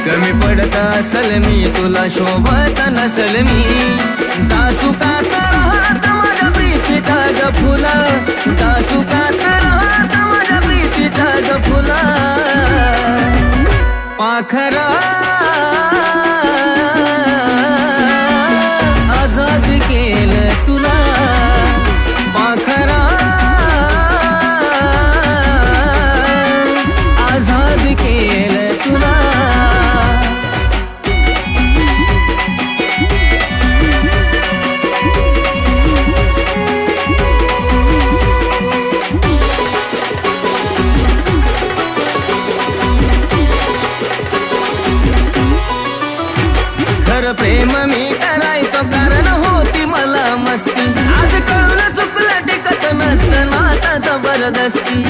कमी पडत असल मी तुला शोभत नसल मी जासू का राहत माझ्या प्रीतीच्या ग फुला जासू का राहत माझ्या प्रीतीच्या ग फुला पाखरा आजाद केलं तुला पाखरा आजाद केलं तुला खरं प्रेम मी करायचं कारण होती मला मस्ती आज कळून चुकलं टिकत नसतं नाता जबरदस्ती